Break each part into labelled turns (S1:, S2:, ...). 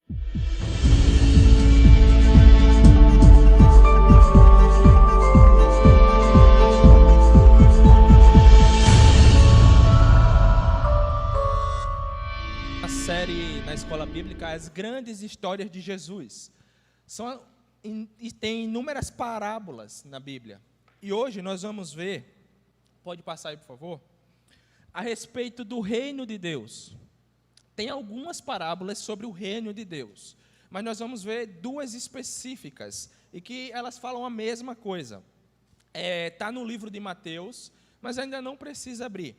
S1: A série na escola bíblica, As Grandes Histórias de Jesus. E tem inúmeras parábolas na Bíblia. E hoje nós vamos ver, pode passar aí por favor, a respeito do reino de Deus. Tem algumas parábolas sobre o reino de Deus, mas nós vamos ver duas específicas, e que elas falam a mesma coisa. Está no livro de Mateus, mas ainda não precisa abrir.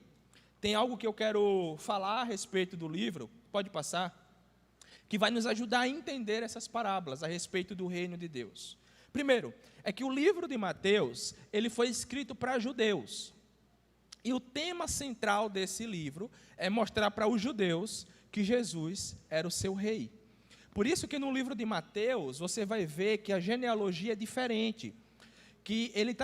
S1: Tem algo que eu quero falar a respeito do livro, pode passar, que vai nos ajudar a entender essas parábolas a respeito do reino de Deus. Primeiro, é que o livro de Mateus, ele foi escrito para judeus. E o tema central desse livro é mostrar para os judeus que Jesus era o seu rei. Por isso que no livro de Mateus, você vai ver que a genealogia é diferente, que ele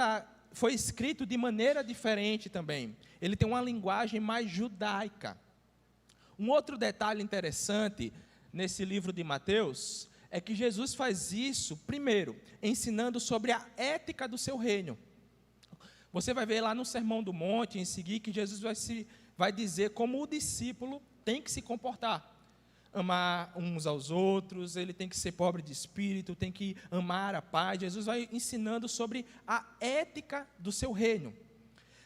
S1: foi escrito de maneira diferente também. Ele tem uma linguagem mais judaica. Um outro detalhe interessante nesse livro de Mateus é que Jesus faz isso, primeiro, ensinando sobre a ética do seu reino. Você vai ver lá no Sermão do Monte, em seguir, que Jesus vai dizer como o discípulo tem que se comportar. Amar uns aos outros, ele tem que ser pobre de espírito, tem que amar a paz. Jesus vai ensinando sobre a ética do seu reino.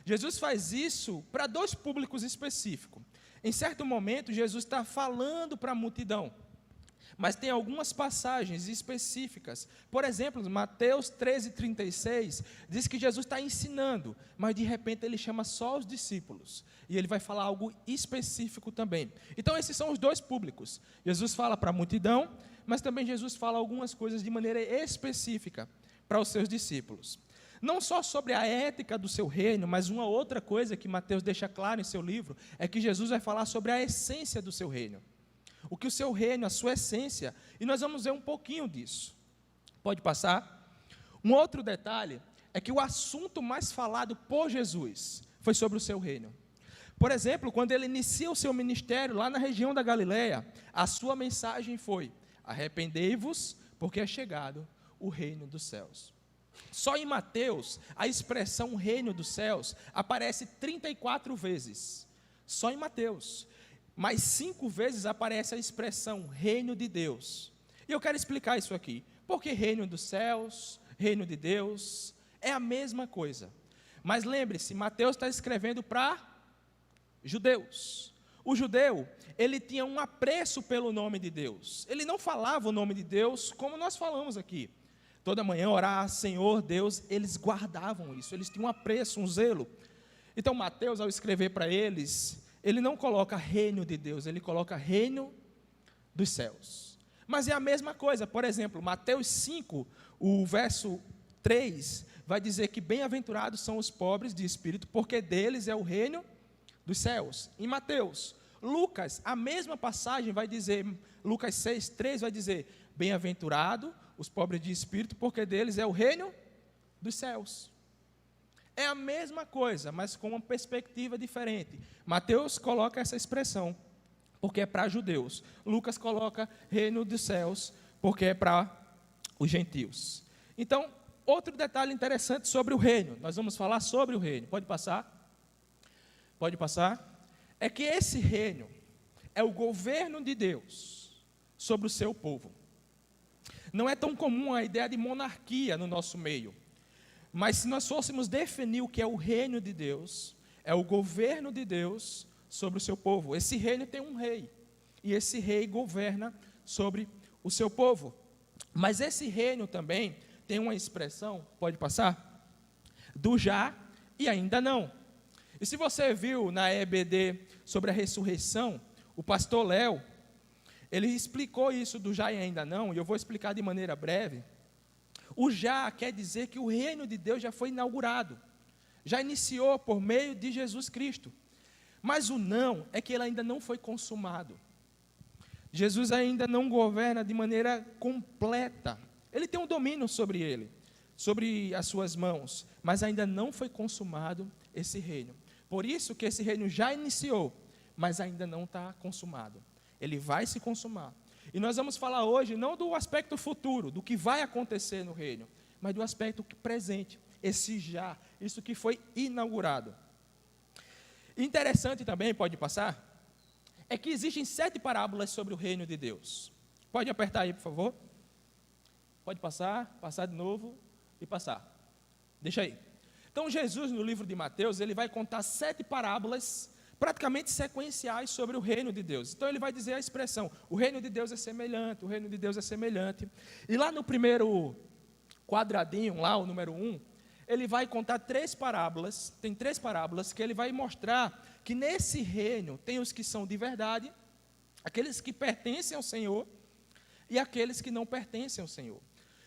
S1: Jesus faz isso para dois públicos específicos. Em certo momento, Jesus está falando para a multidão, mas tem algumas passagens específicas. Por exemplo, Mateus 13:36, diz que Jesus está ensinando, mas de repente ele chama só os discípulos, e ele vai falar algo específico também. Então esses são os dois públicos. Jesus fala para a multidão, mas também Jesus fala algumas coisas de maneira específica para os seus discípulos. Não só sobre a ética do seu reino, mas uma outra coisa que Mateus deixa claro em seu livro, é que Jesus vai falar sobre a essência do seu reino. O que o seu reino, a sua essência, e nós vamos ver um pouquinho disso. Pode passar? Um outro detalhe é que o assunto mais falado por Jesus foi sobre o seu reino. Por exemplo, quando ele inicia o seu ministério lá na região da Galileia, a sua mensagem foi: arrependei-vos, porque é chegado o reino dos céus. Só em Mateus, a expressão reino dos céus aparece 34 vezes. Só em Mateus. Mas 5 vezes aparece a expressão reino de Deus. E eu quero explicar isso aqui. Porque reino dos céus, reino de Deus, é a mesma coisa. Mas lembre-se, Mateus está escrevendo para judeus. O judeu, ele tinha um apreço pelo nome de Deus. Ele não falava o nome de Deus como nós falamos aqui. Toda manhã orar, Senhor Deus, eles guardavam isso. Eles tinham um apreço, um zelo. Então Mateus, ao escrever para eles, ele não coloca reino de Deus, ele coloca reino dos céus. Mas é a mesma coisa. Por exemplo, Mateus 5, o verso 3, vai dizer que bem-aventurados são os pobres de espírito, porque deles é o reino dos céus. Em Mateus, Lucas, a mesma passagem vai dizer, Lucas 6, 3 vai dizer, bem-aventurado os pobres de espírito, porque deles é o reino dos céus. É a mesma coisa, mas com uma perspectiva diferente. Mateus coloca essa expressão, porque é para judeus. Lucas coloca reino dos céus, porque é para os gentios. Então, outro detalhe interessante sobre o reino. Nós vamos falar sobre o reino. Pode passar? Pode passar? É que esse reino é o governo de Deus sobre o seu povo. Não é tão comum a ideia de monarquia no nosso meio. Mas se nós fôssemos definir o que é o reino de Deus, é o governo de Deus sobre o seu povo. Esse reino tem um rei, e esse rei governa sobre o seu povo. Mas esse reino também tem uma expressão, pode passar? Do já e ainda não. E se você viu na EBD sobre a ressurreição, o pastor Léo, ele explicou isso do já e ainda não, e eu vou explicar de maneira breve. O já quer dizer que o reino de Deus já foi inaugurado, já iniciou por meio de Jesus Cristo. Mas o não é que ele ainda não foi consumado. Jesus ainda não governa de maneira completa. Ele tem um domínio sobre ele, sobre as suas mãos, mas ainda não foi consumado esse reino. Por isso que esse reino já iniciou, mas ainda não está consumado. Ele vai se consumar. E nós vamos falar hoje não do aspecto futuro, do que vai acontecer no reino, mas do aspecto presente, esse já, isso que foi inaugurado. Interessante também, pode passar, é que existem 7 parábolas sobre o reino de Deus. Pode apertar aí, por favor. Pode passar de novo e passar. Deixa aí. Então, Jesus, no livro de Mateus, ele vai contar 7 parábolas praticamente sequenciais sobre o reino de Deus. Então, ele vai dizer a expressão, o reino de Deus é semelhante, o reino de Deus é semelhante. E lá no primeiro quadradinho, lá o número 1, ele vai contar 3 parábolas, tem 3 parábolas que ele vai mostrar que nesse reino tem os que são de verdade, aqueles que pertencem ao Senhor e aqueles que não pertencem ao Senhor.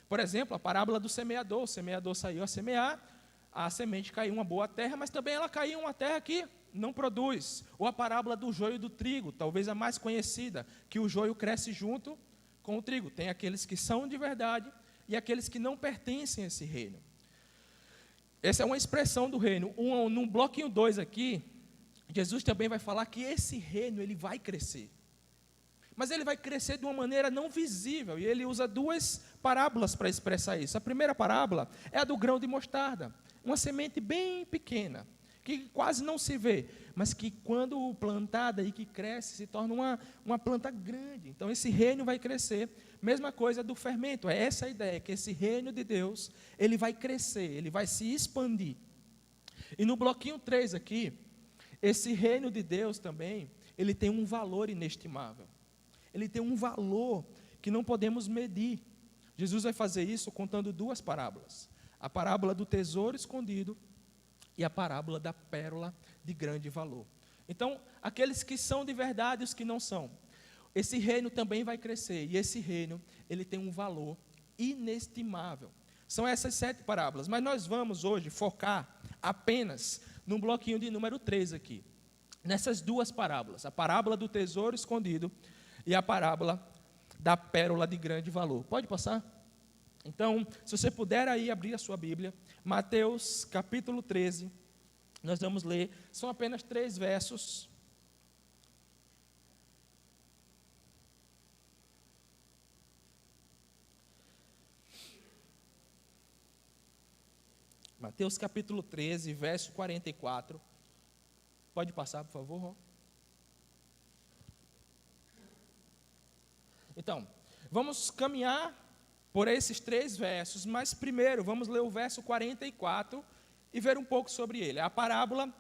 S1: Por exemplo, a parábola do semeador, o semeador saiu a semear, a semente caiu em uma boa terra, mas também ela caiu em uma terra que não produz. Ou a parábola do joio e do trigo, talvez a mais conhecida, que o joio cresce junto com o trigo. Tem aqueles que são de verdade e aqueles que não pertencem a esse reino. Essa é uma expressão do reino. No bloquinho 2 aqui, Jesus também vai falar que esse reino ele vai crescer. Mas ele vai crescer de uma maneira não visível, e ele usa 2 parábolas para expressar isso. A primeira parábola é a do grão de mostarda, uma semente bem pequena, que quase não se vê, mas que quando plantada e que cresce, se torna uma planta grande. Então esse reino vai crescer. Mesma coisa do fermento, é essa a ideia, que esse reino de Deus, ele vai crescer, ele vai se expandir. E no bloquinho 3 aqui, esse reino de Deus também, ele tem um valor inestimável. Ele tem um valor que não podemos medir. Jesus vai fazer isso contando 2 parábolas. A parábola do tesouro escondido e a parábola da pérola de grande valor. Então, aqueles que são de verdade e os que não são. Esse reino também vai crescer, e esse reino, ele tem um valor inestimável. São essas 7 parábolas, mas nós vamos hoje focar apenas no bloquinho de número 3 aqui. Nessas 2 parábolas, a parábola do tesouro escondido e a parábola da pérola de grande valor. Pode passar? Então, se você puder aí abrir a sua Bíblia, Mateus capítulo 13, nós vamos ler, são apenas 3 versos. Mateus capítulo 13, verso 44. Pode passar, por favor. Então, vamos caminhar por esses 3 versos, mas primeiro vamos ler o verso 44 e ver um pouco sobre ele. A parábola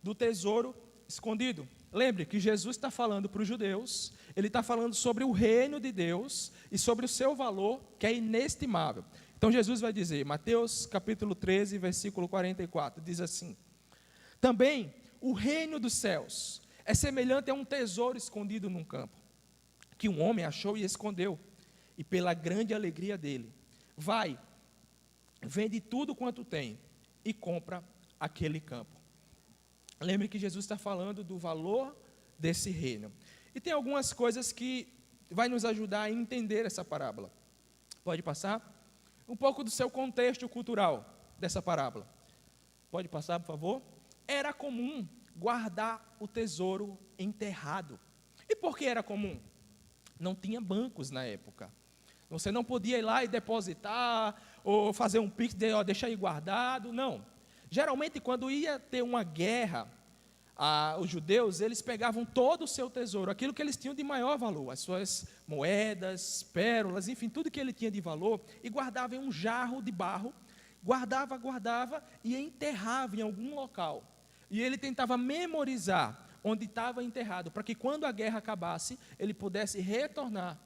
S1: do tesouro escondido. Lembre que Jesus está falando para os judeus, ele está falando sobre o reino de Deus e sobre o seu valor, que é inestimável. Então Jesus vai dizer, Mateus capítulo 13, versículo 44, diz assim: também o reino dos céus é semelhante a um tesouro escondido num campo, que um homem achou e escondeu, e pela grande alegria dele, vai, vende tudo quanto tem, e compra aquele campo. Lembre que Jesus está falando do valor desse reino. E tem algumas coisas que vai nos ajudar a entender essa parábola. Pode passar? Um pouco do seu contexto cultural dessa parábola. Pode passar, por favor? Era comum guardar o tesouro enterrado. E por que era comum? Não tinha bancos na época. Você não podia ir lá e depositar, ou fazer um pix, deixa aí guardado, não. Geralmente, quando ia ter uma guerra, os judeus, eles pegavam todo o seu tesouro, aquilo que eles tinham de maior valor, as suas moedas, pérolas, enfim, tudo que ele tinha de valor, e guardava em um jarro de barro, guardava e enterrava em algum local. E ele tentava memorizar onde estava enterrado, para que quando a guerra acabasse, ele pudesse retornar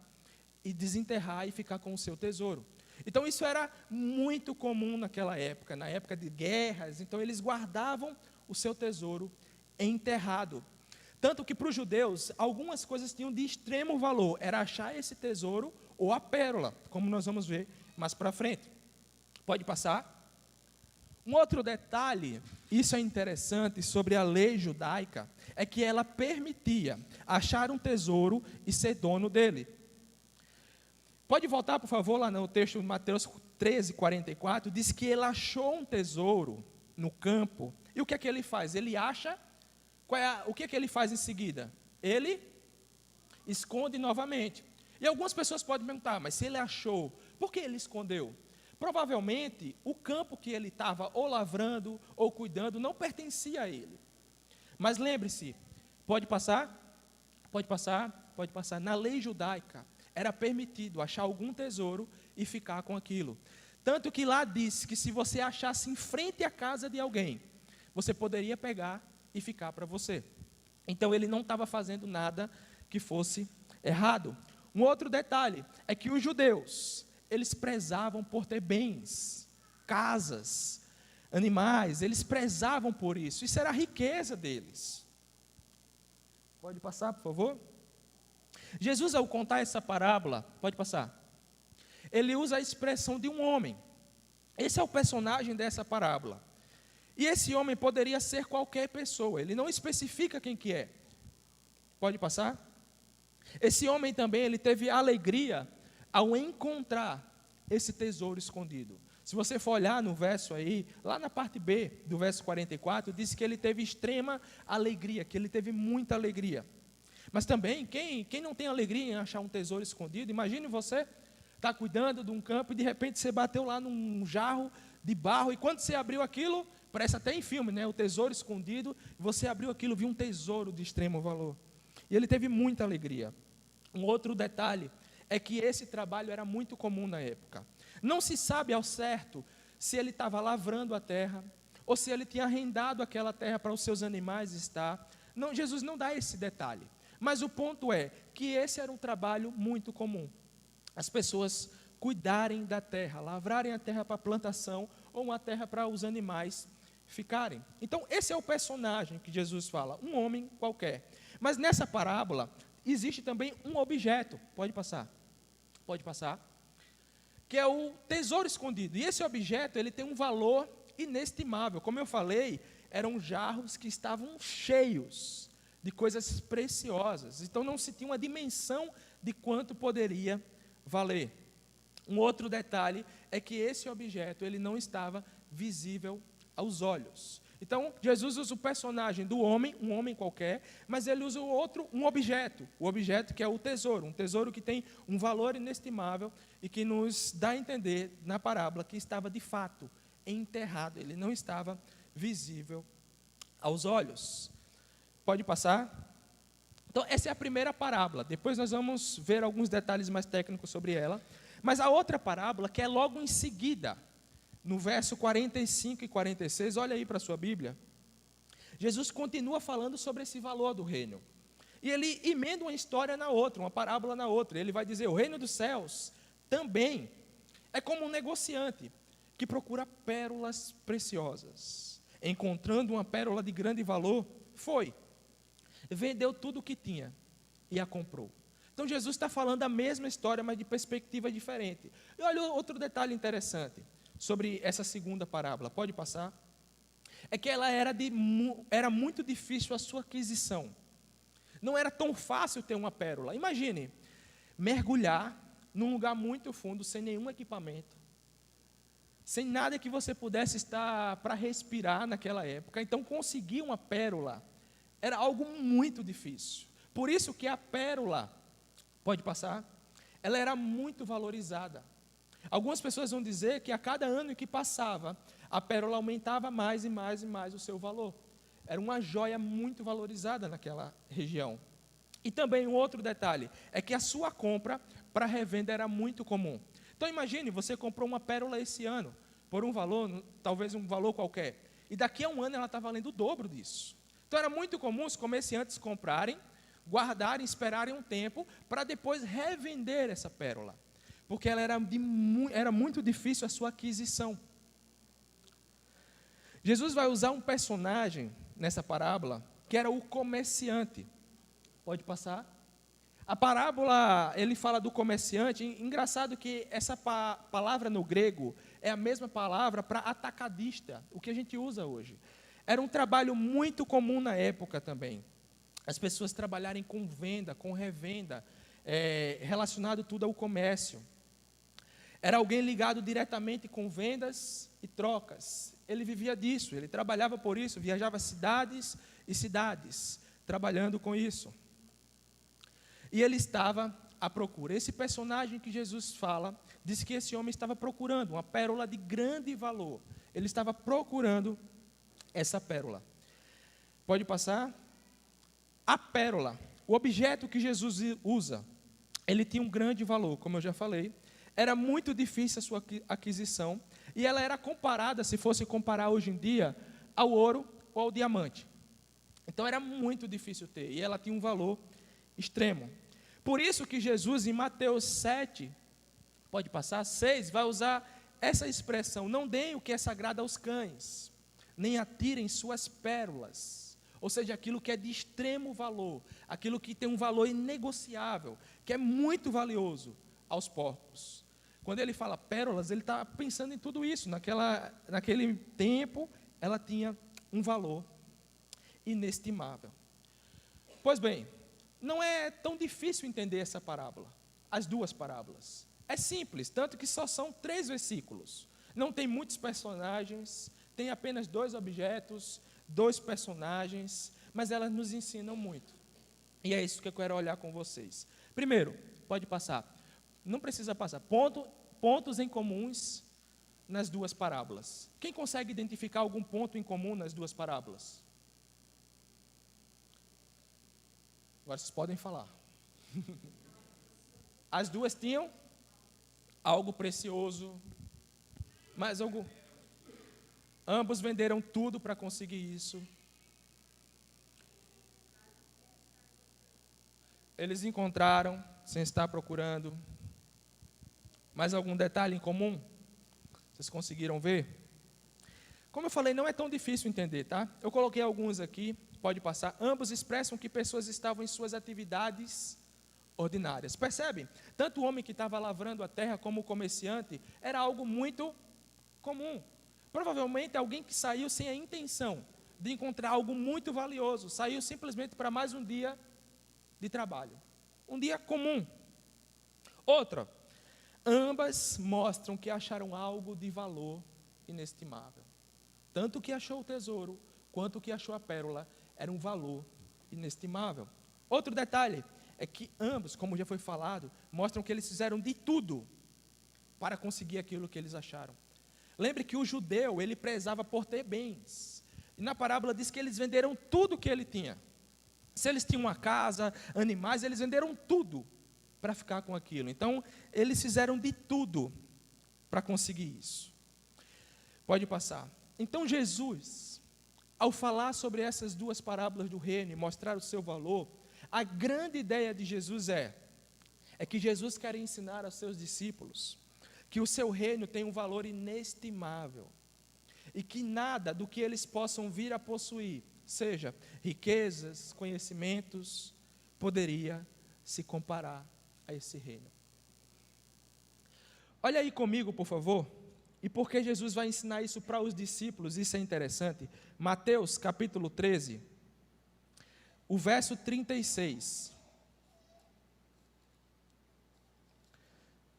S1: e desenterrar e ficar com o seu tesouro. Então isso era muito comum naquela época, na época de guerras. Então eles guardavam o seu tesouro enterrado. Tanto que para os judeus, algumas coisas tinham de extremo valor, era achar esse tesouro ou a pérola, como nós vamos ver mais para frente. Pode passar? Um outro detalhe, isso é interessante, sobre a lei judaica, é que ela permitia achar um tesouro e ser dono dele. Pode voltar, por favor, lá no texto de Mateus 13, 44, diz que ele achou um tesouro no campo, e o que é que ele faz? Ele acha, o que é que ele faz em seguida? Ele esconde novamente. E algumas pessoas podem perguntar, mas se ele achou, por que ele escondeu? Provavelmente, o campo que ele estava ou lavrando ou cuidando não pertencia a ele. Mas lembre-se, pode passar? Pode passar? Pode passar. Na lei judaica, era permitido achar algum tesouro e ficar com aquilo. Tanto que lá diz que se você achasse em frente à casa de alguém, você poderia pegar e ficar para você. Então ele não estava fazendo nada que fosse errado. Um outro detalhe é que os judeus, eles prezavam por ter bens, casas, animais, eles prezavam por isso. Isso era a riqueza deles. Pode passar, por favor? Jesus, ao contar essa parábola, pode passar, ele usa a expressão de um homem. Esse é o personagem dessa parábola. E esse homem poderia ser qualquer pessoa, ele não especifica quem que é. Pode passar? Esse homem também, ele teve alegria ao encontrar esse tesouro escondido. Se você for olhar no verso aí, lá na parte B do verso 44, diz que ele teve extrema alegria, que ele teve muita alegria. Mas também, quem não tem alegria em achar um tesouro escondido, imagine você estar cuidando de um campo e de repente você bateu lá num jarro de barro e quando você abriu aquilo, parece até em filme, né? O tesouro escondido, você abriu aquilo, viu um tesouro de extremo valor. E ele teve muita alegria. Um outro detalhe é que esse trabalho era muito comum na época. Não se sabe ao certo se ele estava lavrando a terra ou se ele tinha arrendado aquela terra para os seus animais estar. Não, Jesus não dá esse detalhe. Mas o ponto é que esse era um trabalho muito comum. As pessoas cuidarem da terra, lavrarem a terra para plantação ou uma terra para os animais ficarem. Então, esse é o personagem que Jesus fala, um homem qualquer. Mas nessa parábola, existe também um objeto, pode passar, que é o tesouro escondido. E esse objeto, ele tem um valor inestimável. Como eu falei, eram jarros que estavam cheios de coisas preciosas. Então, não se tinha uma dimensão de quanto poderia valer. Um outro detalhe é que esse objeto, ele não estava visível aos olhos. Então, Jesus usa o personagem do homem, um homem qualquer, mas ele usa um objeto, o objeto que é o tesouro, um tesouro que tem um valor inestimável e que nos dá a entender na parábola que estava de fato enterrado, ele não estava visível aos olhos. Pode passar? Então, essa é a primeira parábola, depois nós vamos ver alguns detalhes mais técnicos sobre ela, mas a outra parábola, que é logo em seguida, no verso 45 e 46, olha aí para a sua Bíblia, Jesus continua falando sobre esse valor do reino. E ele emenda uma história na outra, uma parábola na outra. Ele vai dizer, o reino dos céus também é como um negociante que procura pérolas preciosas. Encontrando uma pérola de grande valor, vendeu tudo o que tinha e a comprou. Então Jesus está falando a mesma história, mas de perspectiva diferente. E olha outro detalhe interessante sobre essa segunda parábola, pode passar? É que ela era muito difícil a sua aquisição. Não era tão fácil ter uma pérola. Imagine, mergulhar num lugar muito fundo, sem nenhum equipamento, sem nada que você pudesse estar para respirar naquela época. Então, conseguir uma pérola era algo muito difícil. Por isso que a pérola, pode passar? Ela era muito valorizada. Algumas pessoas vão dizer que a cada ano que passava, a pérola aumentava mais e mais e mais o seu valor. Era uma joia muito valorizada naquela região. E também um outro detalhe, é que a sua compra para revenda era muito comum. Então imagine, você comprou uma pérola esse ano, por um valor, talvez um valor qualquer, e daqui a um ano ela está valendo o dobro disso. Então era muito comum os comerciantes comprarem, guardarem, esperarem um tempo, para depois revender essa pérola. Porque ela era muito difícil a sua aquisição. Jesus vai usar um personagem nessa parábola, que era o comerciante. Pode passar? A parábola, ele fala do comerciante. Engraçado que essa palavra no grego é a mesma palavra para atacadista, o que a gente usa hoje. Era um trabalho muito comum na época também. As pessoas trabalharem com venda, com revenda, relacionado tudo ao comércio. Era alguém ligado diretamente com vendas e trocas. Ele vivia disso, ele trabalhava por isso, viajava cidades e cidades, trabalhando com isso. E ele estava à procura. Esse personagem que Jesus fala, diz que esse homem estava procurando uma pérola de grande valor. Ele estava procurando essa pérola. Pode passar? A pérola, o objeto que Jesus usa, ele tinha um grande valor, como eu já falei. Era muito difícil a sua aquisição, e ela era comparada, se fosse comparar hoje em dia, ao ouro ou ao diamante. Então era muito difícil ter, e ela tinha um valor extremo. Por isso que Jesus, em Mateus 7, pode passar, 6, vai usar essa expressão: não deem o que é sagrado aos cães, nem atirem suas pérolas. Ou seja, aquilo que é de extremo valor, aquilo que tem um valor inegociável, que é muito valioso, aos porcos. Quando ele fala pérolas, ele está pensando em tudo isso. Naquele tempo, ela tinha um valor inestimável. Pois bem, não é tão difícil entender essa parábola, as duas parábolas. É simples, tanto que só são 3 versículos. Não tem muitos personagens, tem apenas 2 objetos, 2 personagens, mas elas nos ensinam muito. E é isso que eu quero olhar com vocês. Primeiro, pode passar. Não precisa passar. Pontos em comuns nas duas parábolas. Quem consegue identificar algum ponto em comum nas duas parábolas? Agora vocês podem falar. As duas tinham algo precioso, mas ambos venderam tudo para conseguir isso. Eles encontraram, sem estar procurando. Mais algum detalhe em comum? Vocês conseguiram ver? Como eu falei, não é tão difícil entender, tá? Eu coloquei alguns aqui, pode passar. Ambos expressam que pessoas estavam em suas atividades ordinárias. Percebe? Tanto o homem que estava lavrando a terra como o comerciante era algo muito comum. Provavelmente alguém que saiu sem a intenção de encontrar algo muito valioso, saiu simplesmente para mais um dia de trabalho. Um dia comum. Outra, ambas mostram que acharam algo de valor inestimável. Tanto o que achou o tesouro, quanto o que achou a pérola, era um valor inestimável. Outro detalhe é que ambos, como já foi falado, mostram que eles fizeram de tudo para conseguir aquilo que eles acharam. Lembre que o judeu, ele prezava por ter bens. E na parábola diz que eles venderam tudo que ele tinha. Se eles tinham uma casa, animais, eles venderam tudo para ficar com aquilo. Então, eles fizeram de tudo para conseguir isso. Pode passar. Então, Jesus, ao falar sobre essas duas parábolas do reino e mostrar o seu valor, a grande ideia de Jesus é que Jesus quer ensinar aos seus discípulos que o seu reino tem um valor inestimável e que nada do que eles possam vir a possuir, seja riquezas, conhecimentos, poderia se comparar a esse reino. Olha aí comigo, por favor, e porque Jesus vai ensinar isso para os discípulos, isso é interessante. Mateus capítulo 13, o verso 36.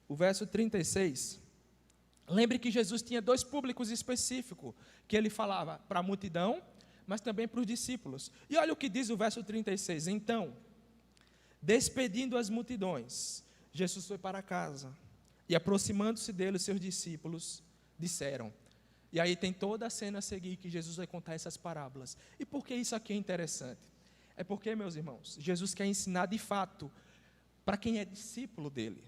S1: O verso 36. Lembre que Jesus tinha 2 públicos específicos, que ele falava para a multidão, mas também para os discípulos. E olha o que diz o verso 36. Então, despedindo as multidões, Jesus foi para casa, e aproximando-se dele, os seus discípulos disseram. E aí tem toda a cena a seguir, que Jesus vai contar essas parábolas. E por que isso aqui é interessante? É porque, meus irmãos, Jesus quer ensinar de fato para quem é discípulo dele.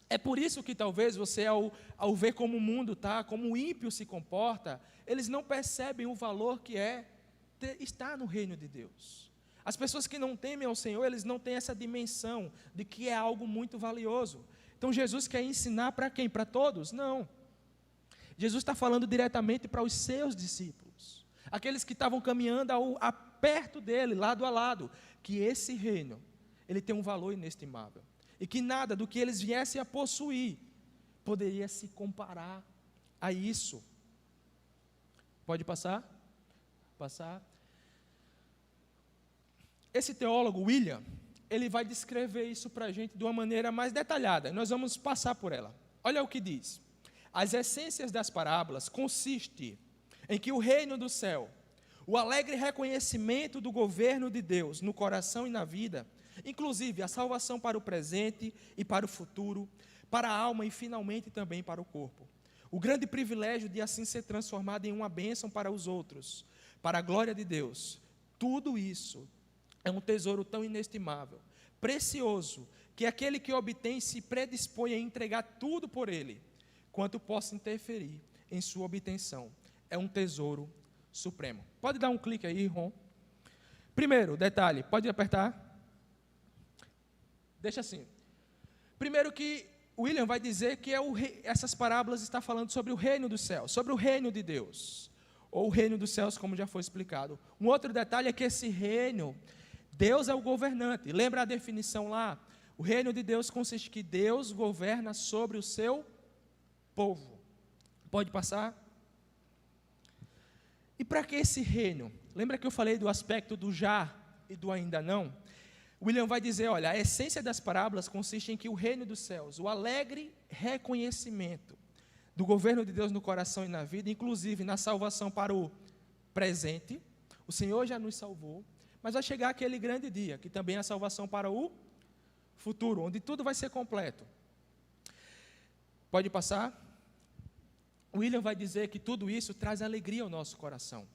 S1: É por isso que talvez você, ao ver como o mundo está, como o ímpio se comporta, eles não percebem o valor que é estar no reino de Deus. As pessoas que não temem ao Senhor, eles não têm essa dimensão de que é algo muito valioso. Então Jesus quer ensinar para quem? Para todos? Não. Jesus está falando diretamente para os seus discípulos, aqueles que estavam caminhando perto dele, lado a lado, que esse reino, ele tem um valor inestimável. E que nada do que eles viessem a possuir poderia se comparar a isso. Pode passar? Passar. Esse teólogo, William, ele vai descrever isso para a gente de uma maneira mais detalhada. Nós vamos passar por ela. Olha o que diz. As essências das parábolas consistem em que o reino do céu, o alegre reconhecimento do governo de Deus no coração e na vida, inclusive a salvação para o presente e para o futuro, para a alma e finalmente também para o corpo. O grande privilégio de assim ser transformado em uma bênção para os outros, para a glória de Deus. Tudo isso é um tesouro tão inestimável, precioso, que aquele que obtém se predispõe a entregar tudo por ele, quanto possa interferir em sua obtenção. É um tesouro supremo. Pode dar um clique aí, Ron. Primeiro, detalhe, pode apertar? Deixa assim. Primeiro que William vai dizer que essas parábolas estão falando sobre o reino dos céus, sobre o reino de Deus, ou o reino dos céus, como já foi explicado. Um outro detalhe é que esse reino, Deus é o governante. Lembra a definição lá? O reino de Deus consiste que Deus governa sobre o seu povo. Pode passar? E para que esse reino? Lembra que eu falei do aspecto do já e do ainda não? William vai dizer, olha, a essência das parábolas consiste em que o reino dos céus, o alegre reconhecimento do governo de Deus no coração e na vida, inclusive na salvação para o presente, o Senhor já nos salvou, mas vai chegar aquele grande dia, que também é a salvação para o futuro, onde tudo vai ser completo. Pode passar? William vai dizer que tudo isso traz alegria ao nosso coração.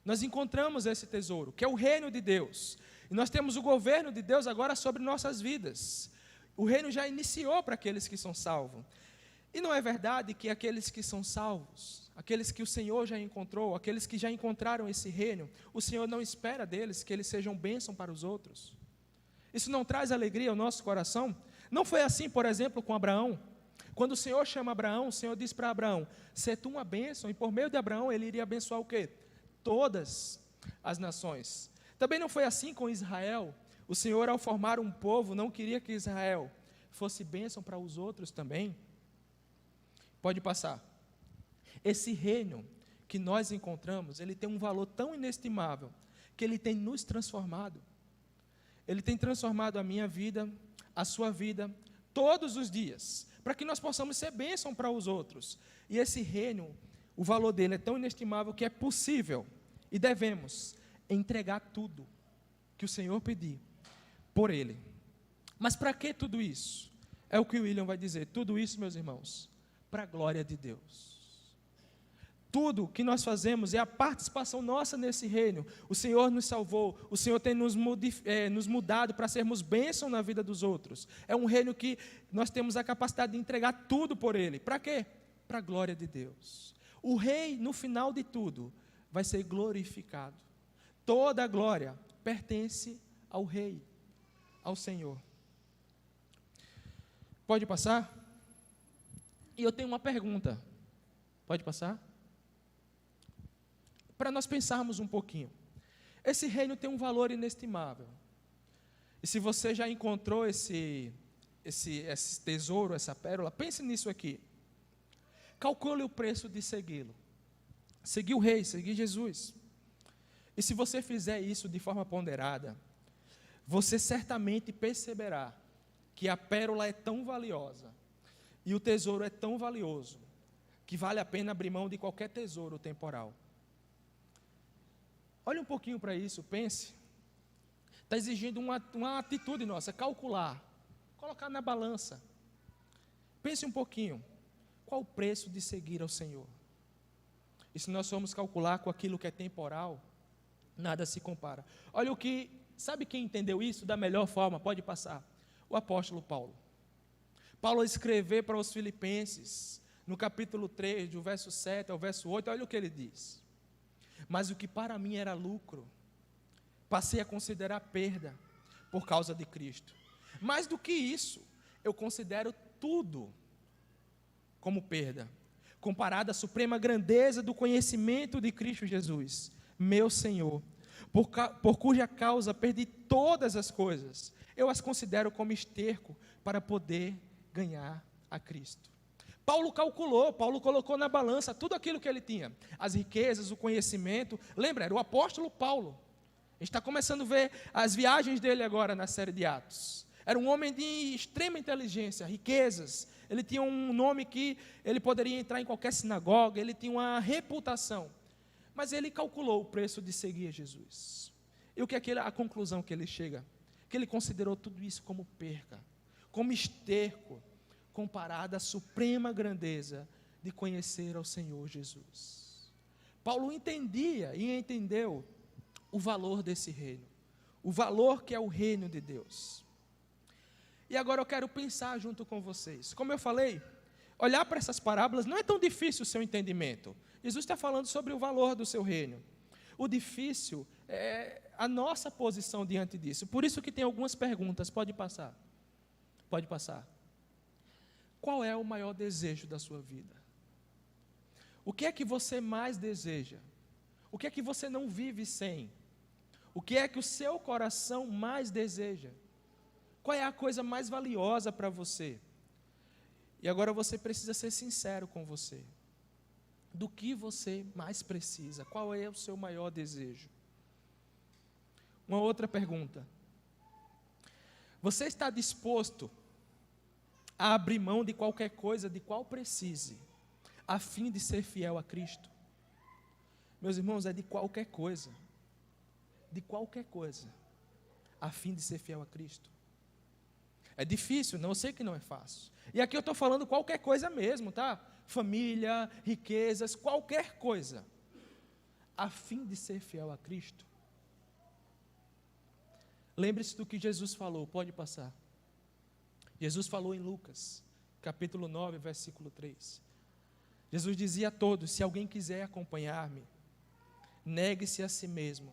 S1: Nós encontramos esse tesouro, que é o reino de Deus. E nós temos o governo de Deus agora sobre nossas vidas. O reino já iniciou para aqueles que são salvos. E não é verdade que aqueles que são salvos, aqueles que o Senhor já encontrou, aqueles que já encontraram esse reino, o Senhor não espera deles que eles sejam bênção para os outros? Isso não traz alegria ao nosso coração? Não foi assim, por exemplo, com Abraão? Quando o Senhor chama Abraão, o Senhor diz para Abraão, "Se tu uma bênção", e por meio de Abraão ele iria abençoar o quê? Todas as nações. Também não foi assim com Israel. O Senhor, ao formar um povo, não queria que Israel fosse bênção para os outros também. Pode passar. Esse reino que nós encontramos, ele tem um valor tão inestimável, que ele tem nos transformado. Ele tem transformado a minha vida, a sua vida, todos os dias, para que nós possamos ser bênção para os outros. E esse reino, o valor dele é tão inestimável que é possível, e devemos, entregar tudo que o Senhor pedir por ele. Mas para que tudo isso? É o que o William vai dizer. Tudo isso, meus irmãos, para a glória de Deus. Tudo que nós fazemos é a participação nossa nesse reino. O Senhor nos salvou, o Senhor tem nos mudado para sermos bênção na vida dos outros. É um reino que nós temos a capacidade de entregar tudo por ele. Para quê? Para a glória de Deus. O rei, no final de tudo, vai ser glorificado. Toda a glória pertence ao rei, ao Senhor. Pode passar? E eu tenho uma pergunta. Pode passar? Para nós pensarmos um pouquinho. Esse reino tem um valor inestimável. E se você já encontrou esse tesouro, essa pérola, pense nisso aqui. Calcule o preço de segui-lo. Seguir o rei, seguir Jesus. E se você fizer isso de forma ponderada, você certamente perceberá que a pérola é tão valiosa e o tesouro é tão valioso que vale a pena abrir mão de qualquer tesouro temporal. Olhe um pouquinho para isso, pense. Está exigindo uma atitude nossa, calcular, colocar na balança. Pense um pouquinho, qual o preço de seguir ao Senhor? E se nós formos calcular com aquilo que é temporal, nada se compara. Olha o que, sabe quem entendeu isso da melhor forma? Pode passar. O apóstolo Paulo. Paulo, ao escrever para os Filipenses, no capítulo 3, do verso 7 ao verso 8, olha o que ele diz. Mas o que para mim era lucro, passei a considerar perda por causa de Cristo. Mais do que isso, eu considero tudo como perda, comparado à suprema grandeza do conhecimento de Cristo Jesus, meu Senhor, por cuja causa perdi todas as coisas, eu as considero como esterco para poder ganhar a Cristo. Paulo calculou, Paulo colocou na balança tudo aquilo que ele tinha, as riquezas, o conhecimento. Lembra, era o apóstolo Paulo. A gente está começando a ver as viagens dele agora na série de Atos. Era um homem de extrema inteligência, riquezas. Ele tinha um nome que ele poderia entrar em qualquer sinagoga, ele tinha uma reputação. Mas ele calculou o preço de seguir Jesus. E o que é a conclusão que ele chega? que ele considerou tudo isso como perca, como esterco, comparado à suprema grandeza de conhecer ao Senhor Jesus. Paulo entendia e entendeu o valor desse reino, o valor que é o reino de Deus. E agora eu quero pensar junto com vocês. Como eu falei, olhar para essas parábolas não é tão difícil o seu entendimento. Jesus está falando sobre o valor do seu reino. O difícil é a nossa posição diante disso. Por isso que tem algumas perguntas. Pode passar. Pode passar. Qual é o maior desejo da sua vida? O que é que você mais deseja? O que é que você não vive sem? O que é que o seu coração mais deseja? Qual é a coisa mais valiosa para você? E agora você precisa ser sincero com você. Do que você mais precisa? Qual é o seu maior desejo? Uma outra pergunta. Você está disposto a abrir mão de qualquer coisa, de qual precise, a fim de ser fiel a Cristo? Meus irmãos, é de qualquer coisa, a fim de ser fiel a Cristo. É difícil, não, eu sei que não é fácil. E aqui eu estou falando qualquer coisa mesmo, tá? Família, riquezas, qualquer coisa, a fim de ser fiel a Cristo. Lembre-se do que Jesus falou, pode passar. Jesus falou em Lucas, capítulo 9, versículo 3. Jesus dizia a todos: se alguém quiser acompanhar-me, negue-se a si mesmo,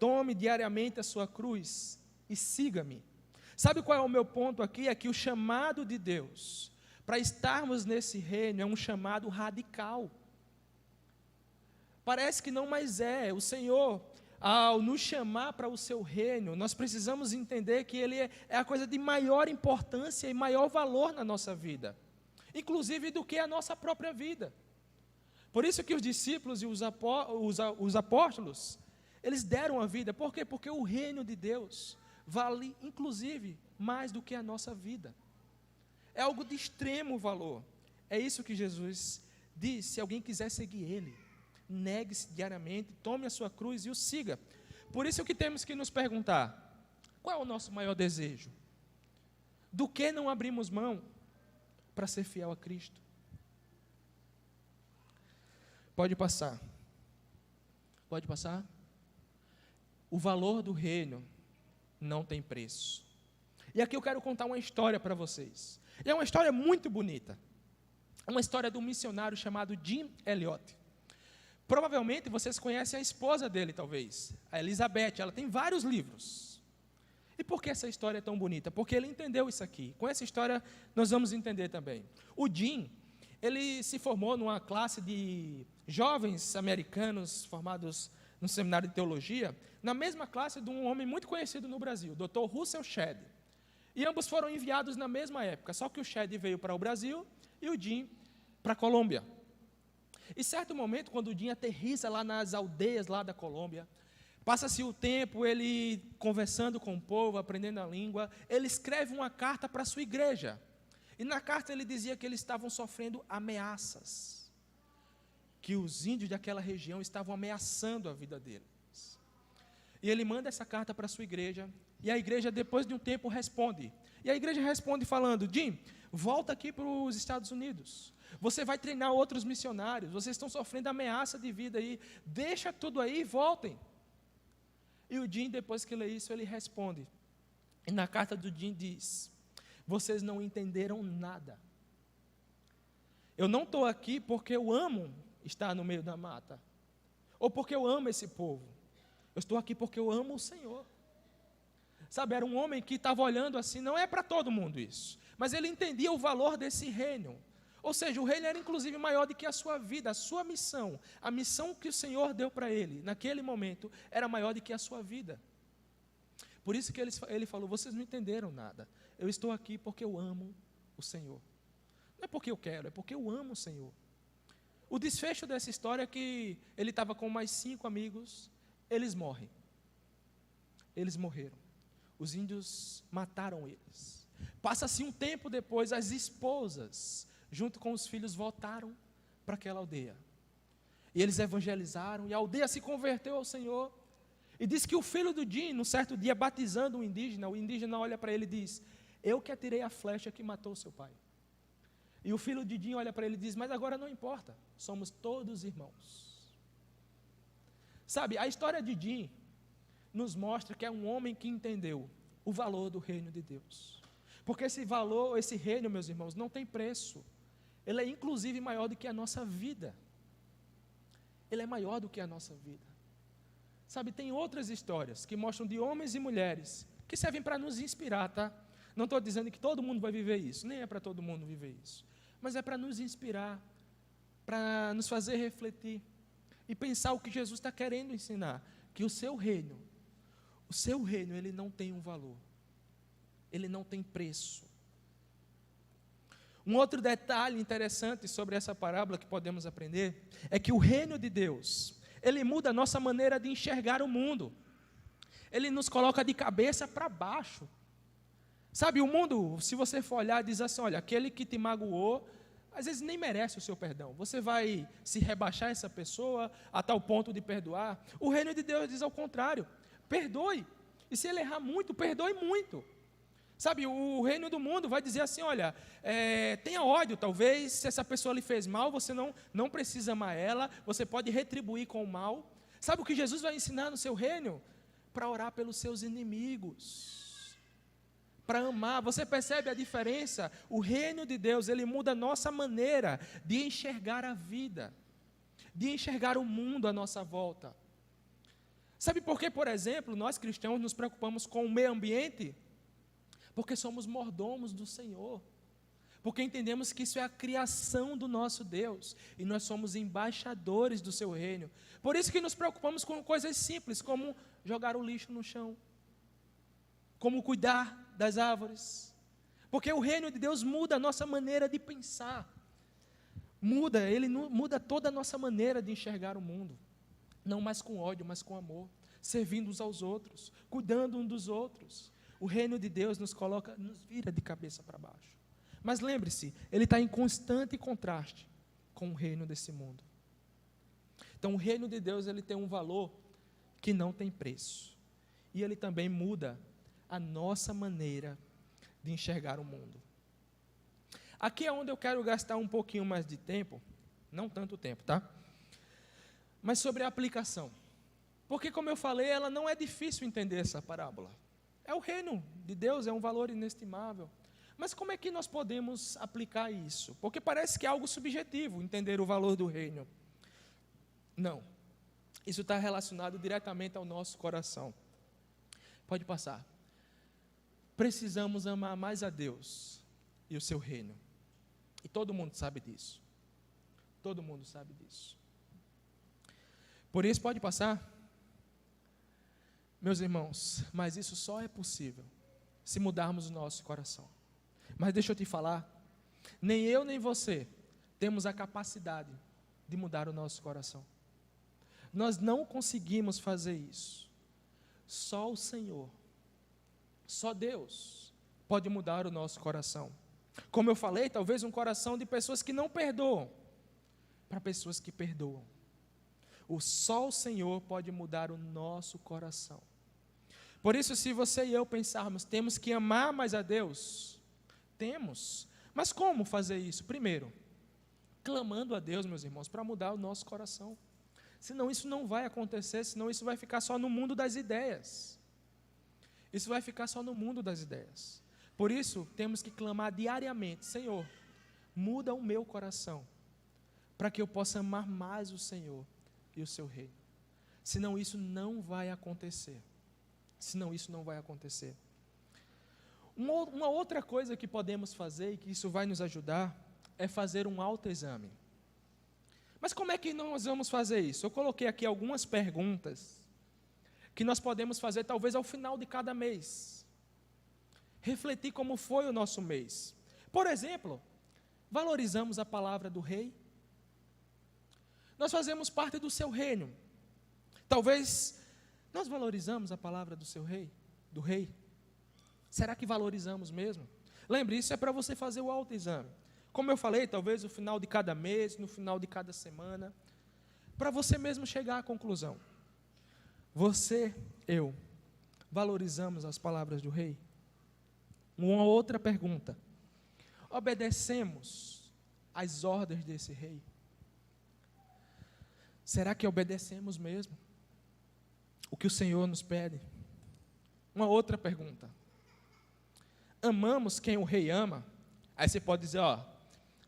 S1: tome diariamente a sua cruz e siga-me. Sabe qual é o meu ponto aqui? É que o chamado de Deus para estarmos nesse reino é um chamado radical. Parece que não, mas é. O Senhor, ao nos chamar para o seu reino, nós precisamos entender que Ele é a coisa de maior importância e maior valor na nossa vida, inclusive do que a nossa própria vida. Por isso que os discípulos e os apóstolos, eles deram a vida. Por quê? Porque o reino de Deus vale, inclusive, mais do que a nossa vida. É algo de extremo valor. É isso que Jesus diz: se alguém quiser seguir Ele, negue-se diariamente, tome a sua cruz e o siga. Por isso que temos que nos perguntar: qual é o nosso maior desejo? Do que não abrimos mão para ser fiel a Cristo? Pode passar. Pode passar? O valor do reino não tem preço. E aqui eu quero contar uma história para vocês. E é uma história muito bonita. É uma história de um missionário chamado Jim Elliot. Provavelmente vocês conhecem a esposa dele, talvez, a Elizabeth. Ela tem vários livros. E por que essa história é tão bonita? Porque ele entendeu isso aqui. Com essa história nós vamos entender também. O Jim, ele se formou numa classe de jovens americanos formados no seminário de teologia, na mesma classe de um homem muito conhecido no Brasil, o Dr. Russell Shedd. E ambos foram enviados na mesma época, só que o Shedd veio para o Brasil e o Jim para a Colômbia. E certo momento, quando o Jim aterriza lá nas aldeias lá da Colômbia, passa-se o tempo, ele conversando com o povo, aprendendo a língua, ele escreve uma carta para a sua igreja. E na carta ele dizia que eles estavam sofrendo ameaças, que os índios daquela região estavam ameaçando a vida deles. E ele manda essa carta para a sua igreja, e a igreja, depois de um tempo, responde. E a igreja responde falando: Jim, volta aqui para os Estados Unidos. Você vai treinar outros missionários, vocês estão sofrendo ameaça de vida aí, deixa tudo aí e voltem. E o Jim, depois que lê isso, ele responde. E na carta do Jim diz: vocês não entenderam nada. Eu não estou aqui porque eu amo estar no meio da mata, ou porque eu amo esse povo. Eu estou aqui porque eu amo o Senhor. Sabe, era um homem que estava olhando assim, não é para todo mundo isso, mas ele entendia o valor desse reino. Ou seja, o reino era inclusive maior do que a sua vida, a sua missão. A missão que o Senhor deu para ele, naquele momento, era maior do que a sua vida. Por isso que ele falou: vocês não entenderam nada. Eu estou aqui porque eu amo o Senhor. Não é porque eu quero, é porque eu amo o Senhor. O desfecho dessa história é que ele estava com mais 5 amigos, eles morrem. Eles morreram. Os índios mataram eles. Passa-se um tempo depois, as esposas, junto com os filhos, voltaram para aquela aldeia. E eles evangelizaram, e a aldeia se converteu ao Senhor. E diz que o filho do Jim, num certo dia, batizando o indígena olha para ele e diz: eu que atirei a flecha que matou seu pai. E o filho de Jim olha para ele e diz: mas agora não importa, somos todos irmãos. Sabe, a história de Jim nos mostra que é um homem que entendeu o valor do reino de Deus. Porque esse valor, esse reino, meus irmãos, não tem preço. Ele é inclusive maior do que a nossa vida. Ele é maior do que a nossa vida. Sabe, tem outras histórias que mostram de homens e mulheres que servem para nos inspirar, tá? Não estou dizendo que todo mundo vai viver isso, nem é para todo mundo viver isso. Mas é para nos inspirar, para nos fazer refletir e pensar o que Jesus está querendo ensinar. Que o seu reino, ele não tem um valor. Ele não tem preço. Um outro detalhe interessante sobre essa parábola que podemos aprender é que o reino de Deus, ele muda a nossa maneira de enxergar o mundo. Ele nos coloca de cabeça para baixo. Sabe, o mundo, se você for olhar, diz assim: olha, aquele que te magoou, às vezes nem merece o seu perdão. Você vai se rebaixar essa pessoa a tal ponto de perdoar? O reino de Deus diz ao contrário: perdoe. E se ele errar muito, perdoe muito. Sabe, o reino do mundo vai dizer assim: olha, tenha ódio, talvez, se essa pessoa lhe fez mal, você não precisa amar ela, você pode retribuir com o mal. Sabe o que Jesus vai ensinar no seu reino? Para orar pelos seus inimigos, para amar. Você percebe a diferença? O reino de Deus, ele muda a nossa maneira de enxergar a vida, de enxergar o mundo à nossa volta. Sabe por que, por exemplo, nós cristãos nos preocupamos com o meio ambiente? Porque somos mordomos do Senhor, porque entendemos que isso é a criação do nosso Deus, e nós somos embaixadores do seu reino. Por isso que nos preocupamos com coisas simples, como jogar o lixo no chão, como cuidar das árvores, porque o reino de Deus muda a nossa maneira de pensar, ele muda toda a nossa maneira de enxergar o mundo, não mais com ódio, mas com amor, servindo uns aos outros, cuidando uns dos outros. O reino de Deus nos vira de cabeça para baixo. Mas lembre-se, ele está em constante contraste com o reino desse mundo. Então, o reino de Deus, ele tem um valor que não tem preço. E ele também muda a nossa maneira de enxergar o mundo. Aqui é onde eu quero gastar um pouquinho mais de tempo, não tanto tempo, tá? Mas sobre a aplicação. Porque, como eu falei, ela não é difícil entender essa parábola. É o reino de Deus, é um valor inestimável. Mas como é que nós podemos aplicar isso? Porque parece que é algo subjetivo, entender o valor do reino. Não. Isso está relacionado diretamente ao nosso coração. Pode passar. Precisamos amar mais a Deus e o seu reino. E todo mundo sabe disso. Todo mundo sabe disso. Por isso, pode passar. Meus irmãos, mas isso só é possível se mudarmos o nosso coração. Mas deixa eu te falar, nem eu nem você temos a capacidade de mudar o nosso coração. Nós não conseguimos fazer isso. Só o Senhor, só Deus pode mudar o nosso coração. Como eu falei, talvez um coração de pessoas que não perdoam, para pessoas que perdoam. Só o Senhor pode mudar o nosso coração. Por isso, se você e eu pensarmos, temos que amar mais a Deus, temos. Mas como fazer isso? Primeiro, clamando a Deus, meus irmãos, para mudar o nosso coração. Senão isso não vai acontecer, senão isso vai ficar só no mundo das ideias. Isso vai ficar só no mundo das ideias. Por isso, temos que clamar diariamente: Senhor, muda o meu coração, para que eu possa amar mais o Senhor e o seu reino. Senão isso não vai acontecer. Senão isso não vai acontecer. Uma outra coisa que podemos fazer, e que isso vai nos ajudar, é fazer um autoexame. Mas como é que nós vamos fazer isso? Eu coloquei aqui algumas perguntas que nós podemos fazer talvez ao final de cada mês. Refletir como foi o nosso mês. Por exemplo, valorizamos a palavra do rei? Nós fazemos parte do seu reino. Talvez nós valorizamos a palavra do seu rei, do rei. Será que valorizamos mesmo? Lembre, isso é para você fazer o autoexame. Como eu falei, talvez no final de cada mês, no final de cada semana, para você mesmo chegar à conclusão. Você, eu, valorizamos as palavras do rei? Uma outra pergunta: obedecemos às ordens desse rei? Será que obedecemos mesmo o que o Senhor nos pede? Uma outra pergunta: amamos quem o rei ama? Aí você pode dizer,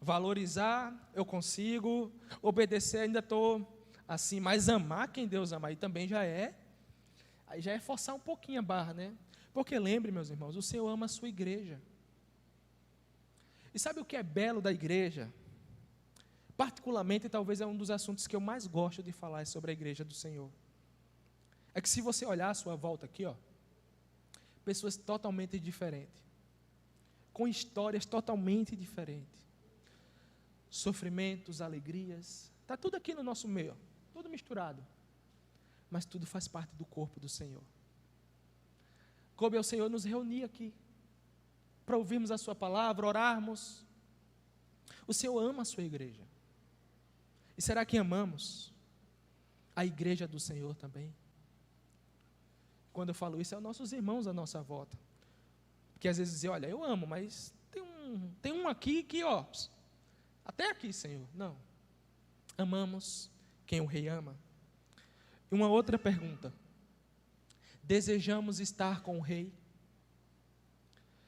S1: valorizar eu consigo, obedecer ainda estou assim, mas amar quem Deus ama, aí também aí já é forçar um pouquinho a barra, né? Porque lembre, meus irmãos, o Senhor ama a sua igreja. E sabe o que é belo da igreja? Particularmente, talvez é um dos assuntos que eu mais gosto de falar sobre a igreja do Senhor. É que se você olhar à sua volta aqui, pessoas totalmente diferentes, com histórias totalmente diferentes, sofrimentos, alegrias, está tudo aqui no nosso meio, tudo misturado, mas tudo faz parte do corpo do Senhor. Coube ao Senhor nos reunir aqui, para ouvirmos a sua palavra, orarmos. O Senhor ama a sua igreja. E será que amamos a igreja do Senhor também? Quando eu falo isso, é os nossos irmãos à nossa volta. Porque às vezes dizem, olha, eu amo, mas tem um aqui que, até aqui, Senhor. Não. Amamos quem o rei ama. E uma outra pergunta: desejamos estar com o rei?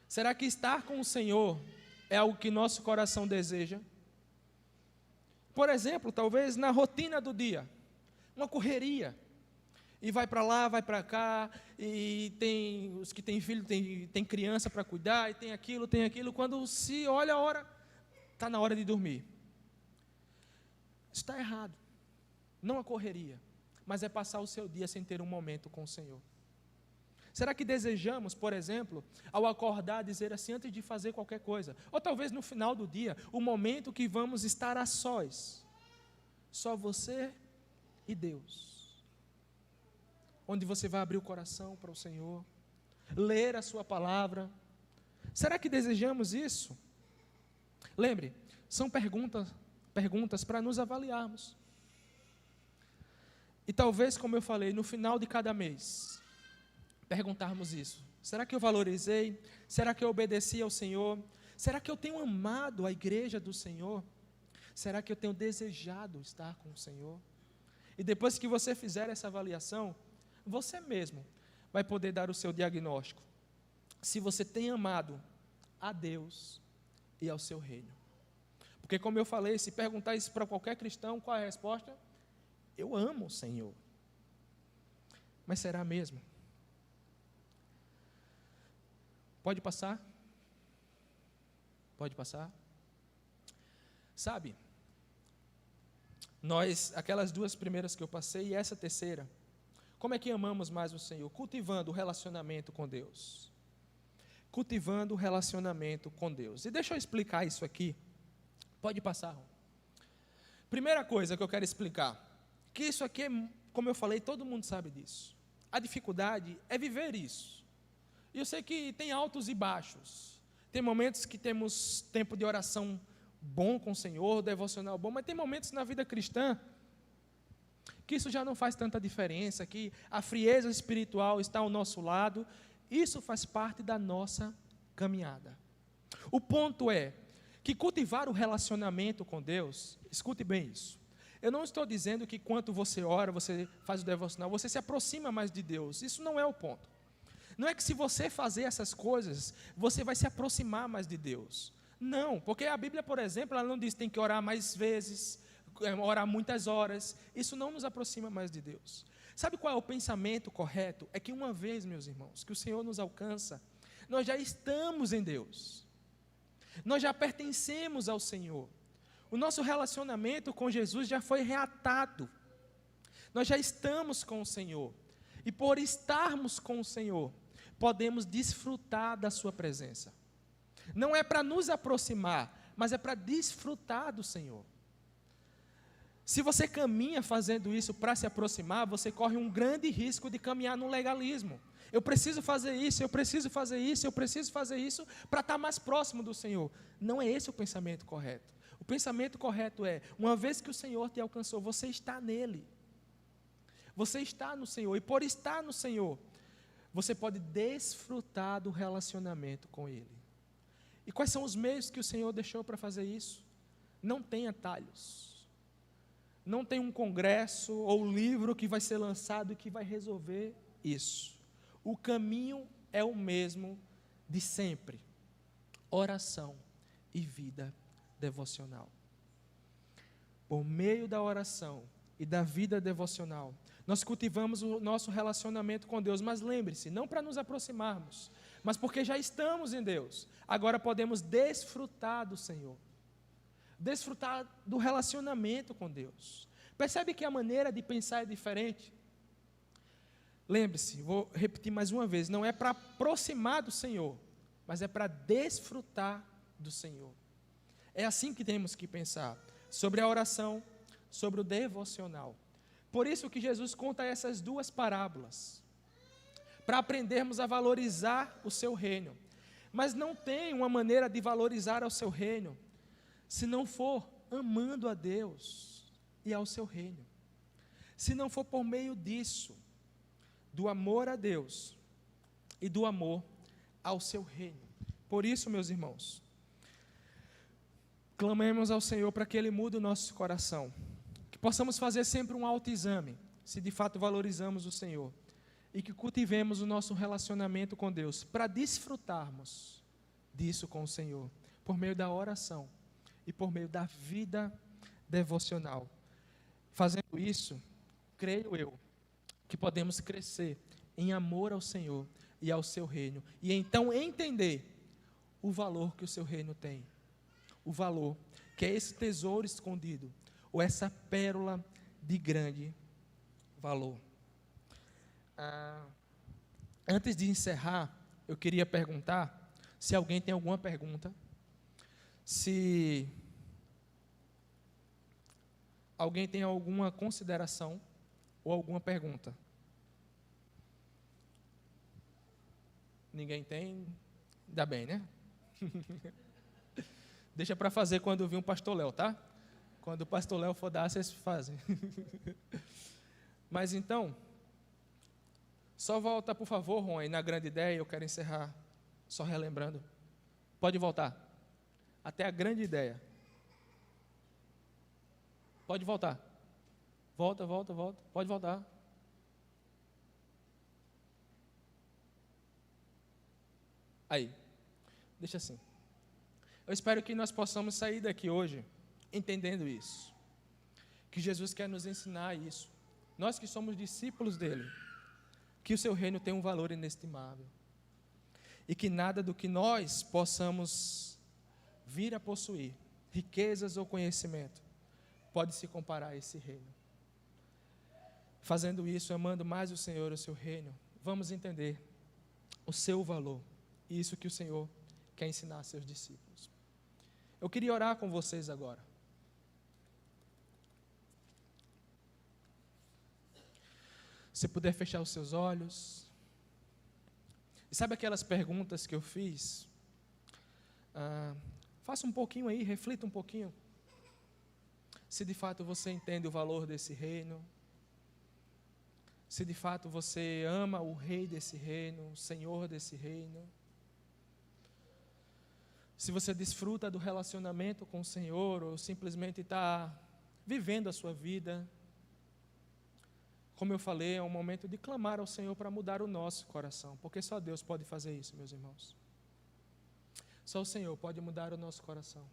S1: Será que estar com o Senhor é algo que nosso coração deseja? Por exemplo, talvez na rotina do dia, uma correria, e vai para lá, vai para cá, e tem os que têm filho, tem criança para cuidar, e tem aquilo, quando se olha a hora, está na hora de dormir. Isso está errado. Não a correria, mas é passar o seu dia sem ter um momento com o Senhor. Será que desejamos, por exemplo, ao acordar, dizer assim, antes de fazer qualquer coisa, ou talvez no final do dia, o momento que vamos estar a sós, só você e Deus, onde você vai abrir o coração para o Senhor, ler a sua palavra? Será que desejamos isso? Lembre, são perguntas para nos avaliarmos. E talvez, como eu falei, no final de cada mês, perguntarmos isso: será que eu valorizei? Será que eu obedeci ao Senhor? Será que eu tenho amado a igreja do Senhor? Será que eu tenho desejado estar com o Senhor? E depois que você fizer essa avaliação, você mesmo vai poder dar o seu diagnóstico, se você tem amado a Deus e ao seu reino. Porque, como eu falei, se perguntar isso para qualquer cristão, qual é a resposta? Eu amo o Senhor. Mas será mesmo? Pode passar? Pode passar? Sabe, aquelas duas primeiras que eu passei e essa terceira, como é que amamos mais o Senhor? Cultivando o relacionamento com Deus. Cultivando o relacionamento com Deus. E deixa eu explicar isso aqui. Pode passar, Ron. Primeira coisa que eu quero explicar, que isso aqui é, como eu falei, todo mundo sabe disso. A dificuldade é viver isso. E eu sei que tem altos e baixos. Tem momentos que temos tempo de oração bom com o Senhor, devocional bom, mas tem momentos na vida cristã que isso já não faz tanta diferença, que a frieza espiritual está ao nosso lado. Isso faz parte da nossa caminhada. O ponto é que cultivar o relacionamento com Deus, escute bem isso, eu não estou dizendo que quanto você ora, você faz o devocional, você se aproxima mais de Deus. Isso não é o ponto. Não é que se você fazer essas coisas, você vai se aproximar mais de Deus. Não, porque a Bíblia, por exemplo, ela não diz que tem que orar mais vezes, orar muitas horas. Isso não nos aproxima mais de Deus. Sabe qual é o pensamento correto? É que uma vez, meus irmãos, que o Senhor nos alcança, nós já estamos em Deus. Nós já pertencemos ao Senhor. O nosso relacionamento com Jesus já foi reatado. Nós já estamos com o Senhor. E por estarmos com o Senhor, podemos desfrutar da sua presença. Não é para nos aproximar, mas é para desfrutar do Senhor. Se você caminha fazendo isso para se aproximar, você corre um grande risco de caminhar no legalismo. Eu preciso fazer isso, eu preciso fazer isso, eu preciso fazer isso para estar mais próximo do Senhor. Não é esse o pensamento correto. O pensamento correto é, uma vez que o Senhor te alcançou, você está nele. Você está no Senhor, e por estar no Senhor, você pode desfrutar do relacionamento com Ele. E quais são os meios que o Senhor deixou para fazer isso? Não tem atalhos. Não tem um congresso ou livro que vai ser lançado e que vai resolver isso. O caminho é o mesmo de sempre: oração e vida devocional. Por meio da oração e da vida devocional, nós cultivamos o nosso relacionamento com Deus. Mas lembre-se, não para nos aproximarmos, mas porque já estamos em Deus. Agora podemos desfrutar do Senhor, desfrutar do relacionamento com Deus. Percebe que a maneira de pensar é diferente? Lembre-se, vou repetir mais uma vez, não é para aproximar do Senhor, mas é para desfrutar do Senhor. É assim que temos que pensar sobre a oração, sobre o devocional. Por isso que Jesus conta essas duas parábolas, para aprendermos a valorizar o seu reino. Mas não tem uma maneira de valorizar o seu reino se não for amando a Deus e ao seu reino. Se não for por meio disso, do amor a Deus e do amor ao seu reino. Por isso, meus irmãos, clamemos ao Senhor para que Ele mude o nosso coração, que possamos fazer sempre um autoexame, se de fato valorizamos o Senhor, e que cultivemos o nosso relacionamento com Deus, para desfrutarmos disso com o Senhor, por meio da oração e por meio da vida devocional. Fazendo isso, creio eu, que podemos crescer em amor ao Senhor e ao seu reino, e então entender o valor que o seu reino tem, o valor que é esse tesouro escondido, ou essa pérola de grande valor. Antes de encerrar, eu queria perguntar se alguém tem alguma pergunta, se alguém tem alguma consideração ou alguma pergunta. Ninguém tem? Ainda bem, né? Deixa para fazer quando vir um pastor Léo, tá? Quando o pastor Léo for dar, vocês fazem. Mas então, só volta, por favor, Juan, na grande ideia. Eu quero encerrar só relembrando. Pode voltar. Até a grande ideia. Pode voltar. Volta. Pode voltar. Aí. Deixa assim. Eu espero que nós possamos sair daqui hoje entendendo isso. Que Jesus quer nos ensinar isso. Nós que somos discípulos dele. Que o seu reino tem um valor inestimável. E que nada do que nós possamos vir a possuir, riquezas ou conhecimento, pode se comparar a esse reino. Fazendo isso, amando mais o Senhor e o seu reino, vamos entender o seu valor. E isso que o Senhor quer ensinar a seus discípulos. Eu queria orar com vocês agora. Se puder fechar os seus olhos. E sabe aquelas perguntas que eu fiz? Faça um pouquinho aí, reflita um pouquinho. Se de fato você entende o valor desse reino. Se de fato você ama o rei desse reino, o Senhor desse reino. Se você desfruta do relacionamento com o Senhor, ou simplesmente está vivendo a sua vida. Como eu falei, é um momento de clamar ao Senhor para mudar o nosso coração, porque só Deus pode fazer isso, meus irmãos. Só o Senhor pode mudar o nosso coração.